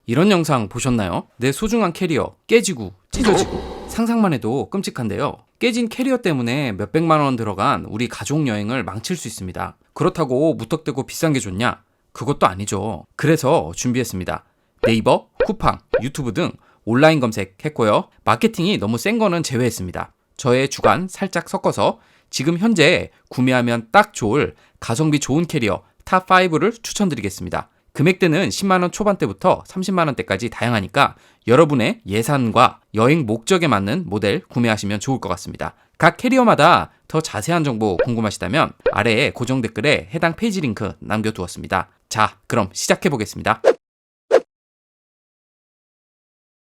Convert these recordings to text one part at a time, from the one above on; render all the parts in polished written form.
이런 영상 보셨나요? 내 소중한 캐리어 깨지고 찢어지고 상상만 해도 끔찍한데요. 깨진 캐리어 때문에 몇백만 원 들어간 우리 가족 여행을 망칠 수 있습니다. 그렇다고 무턱대고 비싼 게 좋냐? 그것도 아니죠. 그래서 준비했습니다. 네이버, 쿠팡, 유튜브 등 온라인 검색했고요. 마케팅이 너무 센 거는 제외했습니다. 저의 주관 살짝 섞어서 지금 현재 구매하면 딱 좋을 가성비 좋은 캐리어 탑5를 추천드리겠습니다. 금액대는 10만원 초반대부터 30만원대까지 다양하니까 여러분의 예산과 여행 목적에 맞는 모델 구매하시면 좋을 것 같습니다. 각 캐리어마다 더 자세한 정보 궁금하시다면 아래에 고정 댓글에 해당 페이지 링크 남겨두었습니다. 자, 그럼 시작해보겠습니다.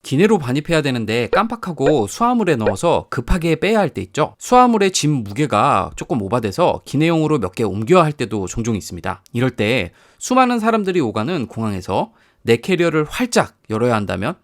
기내로 반입해야 되는데 깜빡하고 수화물에 넣어서 급하게 빼야 할 때 있죠. 수화물의 짐 무게가 조금 오바돼서 기내용으로 몇 개 옮겨야 할 때도 종종 있습니다. 이럴 때 수많은 사람들이 오가는 공항에서 내 캐리어를 활짝 열어야 한다면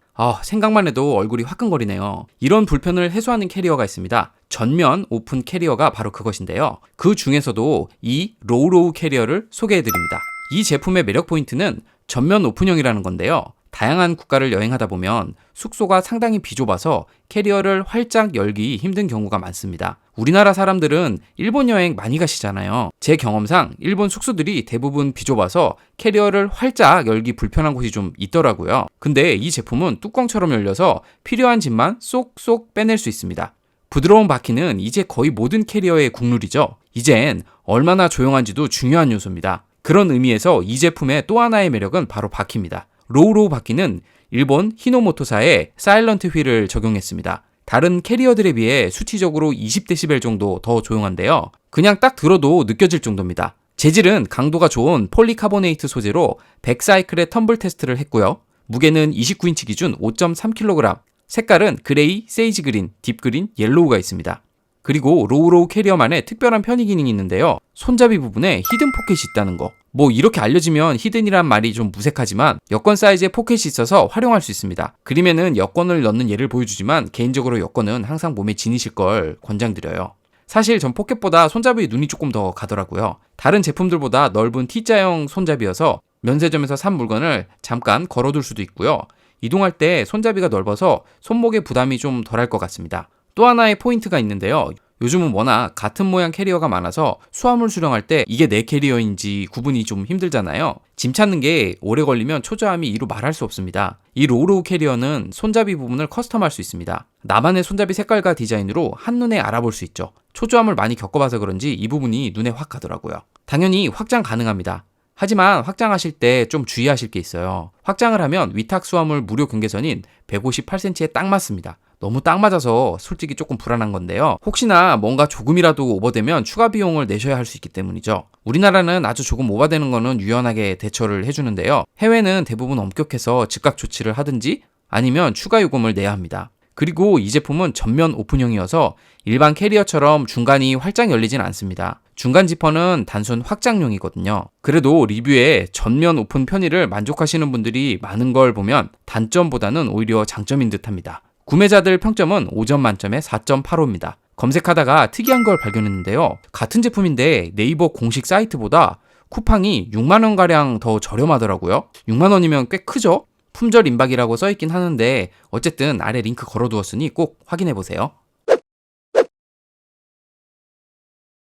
생각만 해도 얼굴이 화끈거리네요. 이런 불편을 해소하는 캐리어가 있습니다. 전면 오픈 캐리어가 바로 그것인데요. 그 중에서도 이 로우로우 캐리어를 소개해드립니다. 이 제품의 매력 포인트는 전면 오픈형이라는 건데요. 다양한 국가를 여행하다 보면 숙소가 상당히 비좁아서 캐리어를 활짝 열기 힘든 경우가 많습니다. 우리나라 사람들은 일본 여행 많이 가시잖아요. 제 경험상 일본 숙소들이 대부분 비좁아서 캐리어를 활짝 열기 불편한 곳이 좀 있더라고요. 근데 이 제품은 뚜껑처럼 열려서 필요한 짐만 쏙쏙 빼낼 수 있습니다. 부드러운 바퀴는 이제 거의 모든 캐리어의 국룰이죠. 이젠 얼마나 조용한지도 중요한 요소입니다. 그런 의미에서 이 제품의 또 하나의 매력은 바로 바퀴입니다. 로우로우 바퀴는 일본 히노모토사의 사일런트 휠을 적용했습니다. 다른 캐리어들에 비해 수치적으로 20dB 정도 더 조용한데요. 그냥 딱 들어도 느껴질 정도입니다. 재질은 강도가 좋은 폴리카보네이트 소재로 100사이클의 텀블 테스트를 했고요. 무게는 29인치 기준 5.3kg, 색깔은 그레이, 세이지 그린, 딥그린, 옐로우가 있습니다. 그리고 로우로우 캐리어만의 특별한 편의 기능이 있는데요. 손잡이 부분에 히든 포켓이 있다는 거. 이렇게 알려지면 히든이란 말이 좀 무색하지만 여권 사이즈의 포켓이 있어서 활용할 수 있습니다. 그림에는 여권을 넣는 예를 보여주지만 개인적으로 여권은 항상 몸에 지니실 걸 권장드려요. 사실 전 포켓보다 손잡이에 눈이 조금 더 가더라고요. 다른 제품들보다 넓은 T자형 손잡이여서 면세점에서 산 물건을 잠깐 걸어둘 수도 있고요. 이동할 때 손잡이가 넓어서 손목에 부담이 좀 덜할 것 같습니다. 또 하나의 포인트가 있는데요. 요즘은 워낙 같은 모양 캐리어가 많아서 수화물 수령할 때 이게 내 캐리어인지 구분이 좀 힘들잖아요. 짐 찾는 게 오래 걸리면 초조함이 이루 말할 수 없습니다. 이 로우로우 캐리어는 손잡이 부분을 커스텀할 수 있습니다. 나만의 손잡이 색깔과 디자인으로 한눈에 알아볼 수 있죠. 초조함을 많이 겪어봐서 그런지 이 부분이 눈에 확 가더라고요. 당연히 확장 가능합니다. 하지만 확장하실 때 좀 주의하실 게 있어요. 확장을 하면 위탁 수화물 무료 경계선인 158cm에 딱 맞습니다. 너무 딱 맞아서 솔직히 조금 불안한 건데요. 혹시나 뭔가 조금이라도 오버되면 추가 비용을 내셔야 할 수 있기 때문이죠. 우리나라는 아주 조금 오버되는 거는 유연하게 대처를 해주는데요. 해외는 대부분 엄격해서 즉각 조치를 하든지 아니면 추가 요금을 내야 합니다. 그리고 이 제품은 전면 오픈형이어서 일반 캐리어처럼 중간이 활짝 열리진 않습니다. 중간 지퍼는 단순 확장용이거든요. 그래도 리뷰에 전면 오픈 편의를 만족하시는 분들이 많은 걸 보면 단점보다는 오히려 장점인 듯합니다. 구매자들 평점은 5점 만점에 4.85입니다. 검색하다가 특이한 걸 발견했는데요. 같은 제품인데 네이버 공식 사이트보다 쿠팡이 6만원가량 더 저렴하더라고요. 6만원이면 꽤 크죠? 품절 임박이라고 써있긴 하는데 어쨌든 아래 링크 걸어두었으니 꼭 확인해보세요.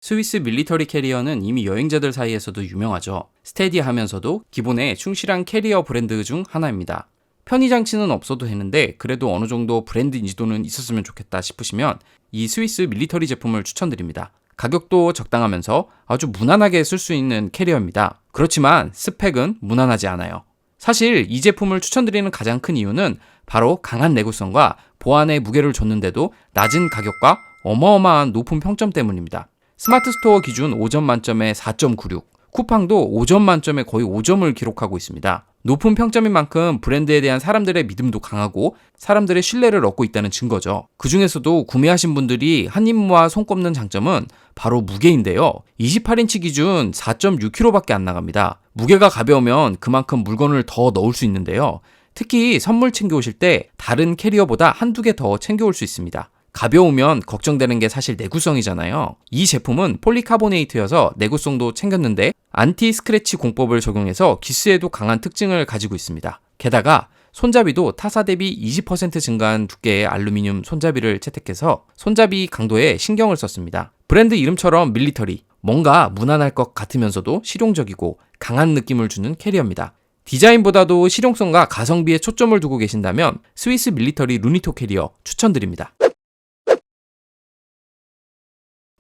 스위스 밀리터리 캐리어는 이미 여행자들 사이에서도 유명하죠. 스테디 하면서도 기본에 충실한 캐리어 브랜드 중 하나입니다. 편의장치는 없어도 되는데 그래도 어느 정도 브랜드 인지도는 있었으면 좋겠다 싶으시면 이 스위스 밀리터리 제품을 추천드립니다. 가격도 적당하면서 아주 무난하게 쓸 수 있는 캐리어입니다. 그렇지만 스펙은 무난하지 않아요. 사실 이 제품을 추천드리는 가장 큰 이유는 바로 강한 내구성과 보안에 무게를 줬는데도 낮은 가격과 어마어마한 높은 평점 때문입니다. 스마트 스토어 기준 5점 만점에 4.96, 쿠팡도 5점 만점에 거의 5점을 기록하고 있습니다. 높은 평점인 만큼 브랜드에 대한 사람들의 믿음도 강하고 사람들의 신뢰를 얻고 있다는 증거죠. 그 중에서도 구매하신 분들이 한 입 모아 손꼽는 장점은 바로 무게인데요. 28인치 기준 4.6kg밖에 안 나갑니다. 무게가 가벼우면 그만큼 물건을 더 넣을 수 있는데요. 특히 선물 챙겨오실 때 다른 캐리어보다 한두 개 더 챙겨올 수 있습니다. 가벼우면 걱정되는 게 사실 내구성이잖아요. 이 제품은 폴리카보네이트여서 내구성도 챙겼는데 안티 스크래치 공법을 적용해서 기스에도 강한 특징을 가지고 있습니다. 게다가 손잡이도 타사 대비 20% 증가한 두께의 알루미늄 손잡이를 채택해서 손잡이 강도에 신경을 썼습니다. 브랜드 이름처럼 밀리터리, 뭔가 무난할 것 같으면서도 실용적이고 강한 느낌을 주는 캐리어입니다. 디자인보다도 실용성과 가성비에 초점을 두고 계신다면 스위스 밀리터리 루니토 캐리어 추천드립니다.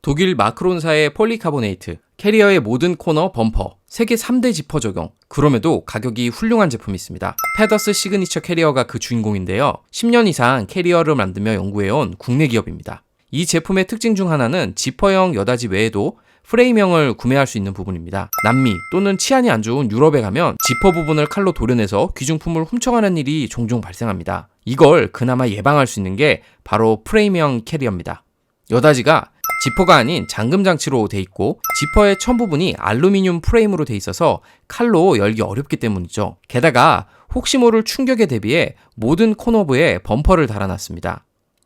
독일 마크론사의 폴리카보네이트, 캐리어의 모든 코너 범퍼, 세계 3대 지퍼 적용, 그럼에도 가격이 훌륭한 제품이 있습니다. 페더스 시그니처 캐리어가 그 주인공인데요. 10년 이상 캐리어를 만들며 연구해온 국내 기업입니다. 이 제품의 특징 중 하나는 지퍼형 여닫이 외에도 프레임형을 구매할 수 있는 부분입니다. 남미 또는 치안이 안 좋은 유럽에 가면 지퍼 부분을 칼로 도려내서 귀중품을 훔쳐가는 일이 종종 발생합니다. 이걸 그나마 예방할 수 있는 게 바로 프레임형 캐리어입니다. 여닫이가 지퍼가 아닌 잠금 장치로 돼 있고 지퍼의 천 부분이 알루미늄 프레임으로 돼 있어서 칼로 열기 어렵기 때문이죠. 게다가 혹시 모를 충격에 대비해 모든 코너부에 범퍼를 달아놨습니다.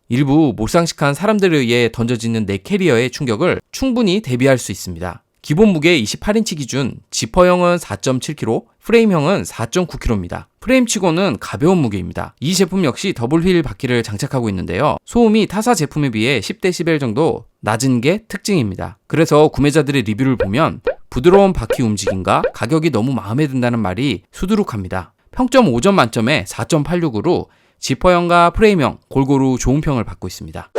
일부 몰상식한 사람들에 의해 던져지는 내 캐리어의 충격을 충분히 대비할 수 있습니다. 기본 무게 28인치 기준 지퍼형은 4.7kg, 프레임형은 4.9kg입니다. 프레임치고는 가벼운 무게입니다. 이 제품 역시 더블 휠 바퀴를 장착하고 있는데요. 소음이 타사 제품에 비해 10dB 정도 낮은 게 특징입니다. 그래서 구매자들의 리뷰를 보면 부드러운 바퀴 움직임과 가격이 너무 마음에 든다는 말이 수두룩합니다. 평점 5점 만점에 4.86으로 지퍼형과 프레임형 골고루 좋은 평을 받고 있습니다.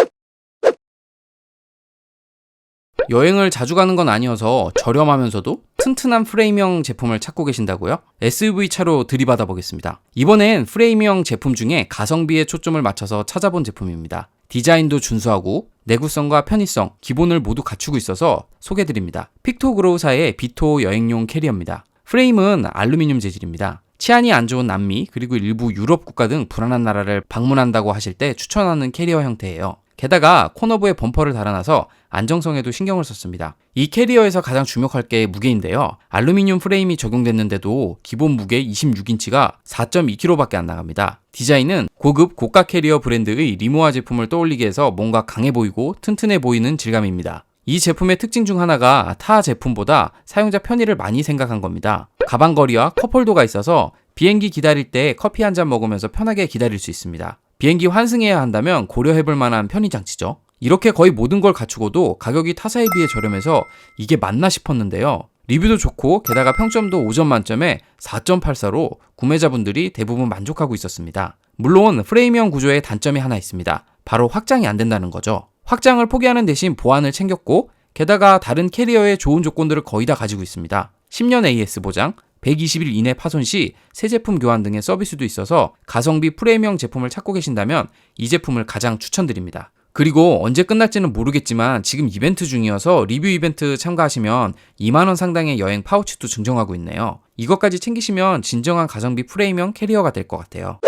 여행을 자주 가는 건 아니어서 저렴하면서도 튼튼한 프레임형 제품을 찾고 계신다고요? SUV 차로 들이받아 보겠습니다. 이번엔 프레임형 제품 중에 가성비에 초점을 맞춰서 찾아본 제품입니다. 디자인도 준수하고 내구성과 편의성, 기본을 모두 갖추고 있어서 소개드립니다. 픽토그로우사의 비토 여행용 캐리어입니다. 프레임은 알루미늄 재질입니다. 치안이 안 좋은 남미 그리고 일부 유럽 국가 등 불안한 나라를 방문한다고 하실 때 추천하는 캐리어 형태예요. 게다가 코너부에 범퍼를 달아놔서 안정성에도 신경을 썼습니다. 이 캐리어에서 가장 주목할 게 무게인데요. 알루미늄 프레임이 적용됐는데도 기본 무게 26인치가 4.2kg밖에 안 나갑니다. 디자인은 고급 고가 캐리어 브랜드의 리모아 제품을 떠올리게 해서 뭔가 강해 보이고 튼튼해 보이는 질감입니다. 이 제품의 특징 중 하나가 타 제품보다 사용자 편의를 많이 생각한 겁니다. 가방거리와 컵홀더가 있어서 비행기 기다릴 때 커피 한 잔 먹으면서 편하게 기다릴 수 있습니다. 비행기 환승해야 한다면 고려해볼 만한 편의장치죠. 이렇게 거의 모든 걸 갖추고도 가격이 타사에 비해 저렴해서 이게 맞나 싶었는데요. 리뷰도 좋고 게다가 평점도 5점 만점에 4.84로 구매자분들이 대부분 만족하고 있었습니다. 물론 프레임형 구조에 단점이 하나 있습니다. 바로 확장이 안 된다는 거죠. 확장을 포기하는 대신 보안을 챙겼고 게다가 다른 캐리어의 좋은 조건들을 거의 다 가지고 있습니다. 10년 AS 보장, 120일 이내 파손 시 새 제품 교환 등의 서비스도 있어서 가성비 프레임형 제품을 찾고 계신다면 이 제품을 가장 추천드립니다. 그리고 언제 끝날지는 모르겠지만 지금 이벤트 중이어서 리뷰 이벤트 참가하시면 2만원 상당의 여행 파우치도 증정하고 있네요. 이것까지 챙기시면 진정한 가성비 프레임형 캐리어가 될 것 같아요.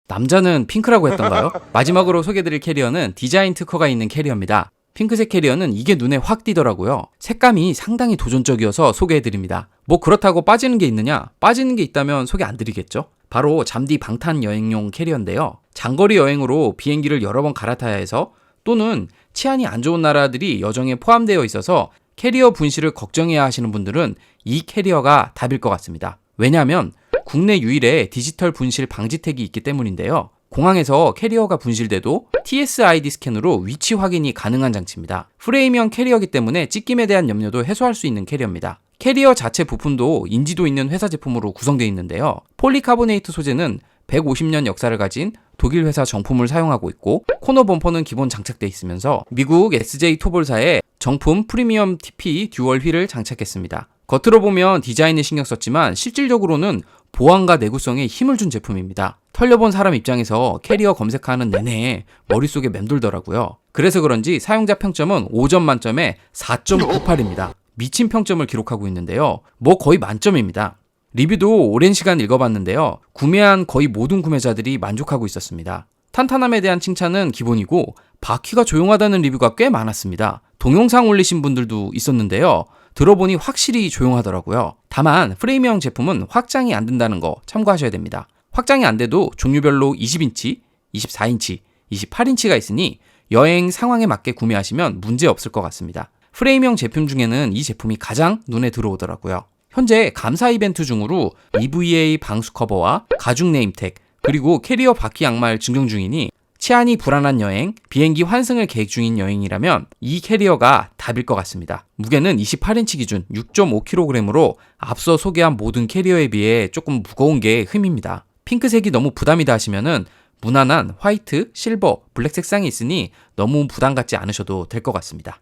남자는 핑크라고 했던가요? 마지막으로 소개드릴 캐리어는 디자인 특허가 있는 캐리어입니다. 핑크색 캐리어는 이게 눈에 확 띄더라고요. 색감이 상당히 도전적이어서 소개해드립니다. 뭐 그렇다고 빠지는 게 있느냐? 빠지는 게 있다면 소개 안 드리겠죠? 바로 잠디 방탄 여행용 캐리어인데요. 장거리 여행으로 비행기를 여러 번 갈아타야 해서 또는 치안이 안 좋은 나라들이 여정에 포함되어 있어서 캐리어 분실을 걱정해야 하시는 분들은 이 캐리어가 답일 것 같습니다. 왜냐하면 국내 유일의 디지털 분실 방지택이 있기 때문인데요. 공항에서 캐리어가 분실돼도 TSID 스캔으로 위치 확인이 가능한 장치입니다. 프레임형 캐리어이기 때문에 찢김에 대한 염려도 해소할 수 있는 캐리어입니다. 캐리어 자체 부품도 인지도 있는 회사 제품으로 구성되어 있는데요. 폴리카보네이트 소재는 150년 역사를 가진 독일 회사 정품을 사용하고 있고 코너 범퍼는 기본 장착되어 있으면서 미국 SJ 토볼사의 정품 프리미엄 TP 듀얼 휠을 장착했습니다. 겉으로 보면 디자인에 신경 썼지만 실질적으로는 보안과 내구성에 힘을 준 제품입니다. 털려본 사람 입장에서 캐리어 검색하는 내내 머릿속에 맴돌더라고요. 그래서 그런지 사용자 평점은 5점 만점에 4.98입니다. 미친 평점을 기록하고 있는데요. 뭐 거의 만점입니다. 리뷰도 오랜 시간 읽어봤는데요. 구매한 거의 모든 구매자들이 만족하고 있었습니다. 탄탄함에 대한 칭찬은 기본이고 바퀴가 조용하다는 리뷰가 꽤 많았습니다. 동영상 올리신 분들도 있었는데요. 들어보니 확실히 조용하더라고요. 다만 프레임형 제품은 확장이 안 된다는 거 참고하셔야 됩니다. 확장이 안 돼도 종류별로 20인치, 24인치, 28인치가 있으니 여행 상황에 맞게 구매하시면 문제 없을 것 같습니다. 프레임형 제품 중에는 이 제품이 가장 눈에 들어오더라고요. 현재 감사 이벤트 중으로 EVA 방수 커버와 가죽 네임택, 그리고 캐리어 바퀴 양말 증정 중이니 치안이 불안한 여행, 비행기 환승을 계획 중인 여행이라면 이 캐리어가 답일 것 같습니다. 무게는 28인치 기준 6.5kg으로 앞서 소개한 모든 캐리어에 비해 조금 무거운 게 흠입니다. 핑크색이 너무 부담이다 하시면은 무난한 화이트, 실버, 블랙 색상이 있으니 너무 부담 갖지 않으셔도 될 것 같습니다.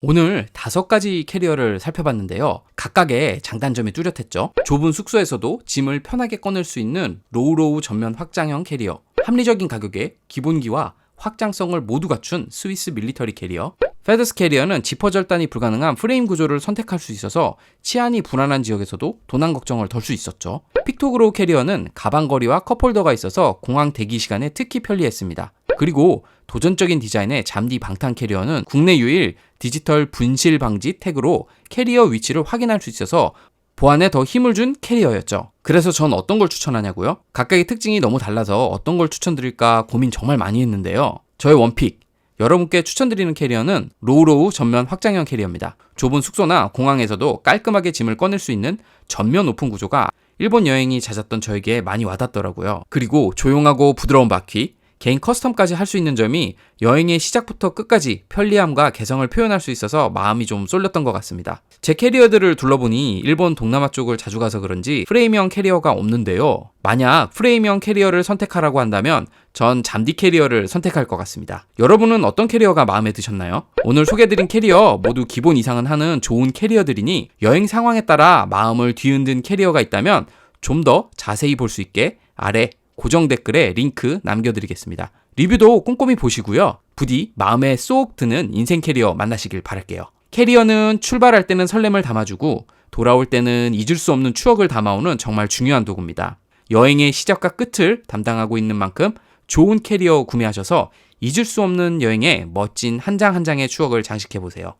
오늘 5가지 캐리어를 살펴봤는데요. 각각의 장단점이 뚜렷했죠. 좁은 숙소에서도 짐을 편하게 꺼낼 수 있는 로우로우 전면 확장형 캐리어, 합리적인 가격에 기본기와 확장성을 모두 갖춘 스위스 밀리터리 캐리어, 페더스 캐리어는 지퍼 절단이 불가능한 프레임 구조를 선택할 수 있어서 치안이 불안한 지역에서도 도난 걱정을 덜 수 있었죠. 픽토그로우 캐리어는 가방걸이와 컵홀더가 있어서 공항 대기 시간에 특히 편리했습니다. 그리고 도전적인 디자인의 잠디 방탄 캐리어는 국내 유일 디지털 분실 방지 태그로 캐리어 위치를 확인할 수 있어서 보안에 더 힘을 준 캐리어였죠. 그래서 전 어떤 걸 추천하냐고요? 각각의 특징이 너무 달라서 어떤 걸 추천드릴까 고민 정말 많이 했는데요. 저의 원픽, 여러분께 추천드리는 캐리어는 로우로우 전면 확장형 캐리어입니다. 좁은 숙소나 공항에서도 깔끔하게 짐을 꺼낼 수 있는 전면 오픈 구조가 일본 여행이 잦았던 저에게 많이 와닿더라고요. 그리고 조용하고 부드러운 바퀴, 개인 커스텀까지 할 수 있는 점이 여행의 시작부터 끝까지 편리함과 개성을 표현할 수 있어서 마음이 좀 쏠렸던 것 같습니다. 제 캐리어들을 둘러보니 일본 동남아 쪽을 자주 가서 그런지 프레임형 캐리어가 없는데요. 만약 프레임형 캐리어를 선택하라고 한다면 전 잠디 캐리어를 선택할 것 같습니다. 여러분은 어떤 캐리어가 마음에 드셨나요? 오늘 소개해드린 캐리어 모두 기본 이상은 하는 좋은 캐리어들이니 여행 상황에 따라 마음을 뒤흔든 캐리어가 있다면 좀 더 자세히 볼 수 있게 아래 고정 댓글에 링크 남겨드리겠습니다. 리뷰도 꼼꼼히 보시고요. 부디 마음에 쏙 드는 인생 캐리어 만나시길 바랄게요. 캐리어는 출발할 때는 설렘을 담아주고 돌아올 때는 잊을 수 없는 추억을 담아오는 정말 중요한 도구입니다. 여행의 시작과 끝을 담당하고 있는 만큼 좋은 캐리어 구매하셔서 잊을 수 없는 여행에 멋진 한 장 한 장의 추억을 장식해보세요.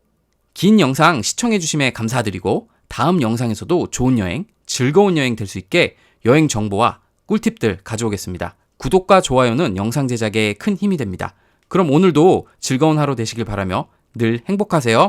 긴 영상 시청해주심에 감사드리고 다음 영상에서도 좋은 여행, 즐거운 여행 될 수 있게 여행 정보와 꿀팁들 가져오겠습니다. 구독과 좋아요는 영상 제작에 큰 힘이 됩니다. 그럼 오늘도 즐거운 하루 되시길 바라며 늘 행복하세요.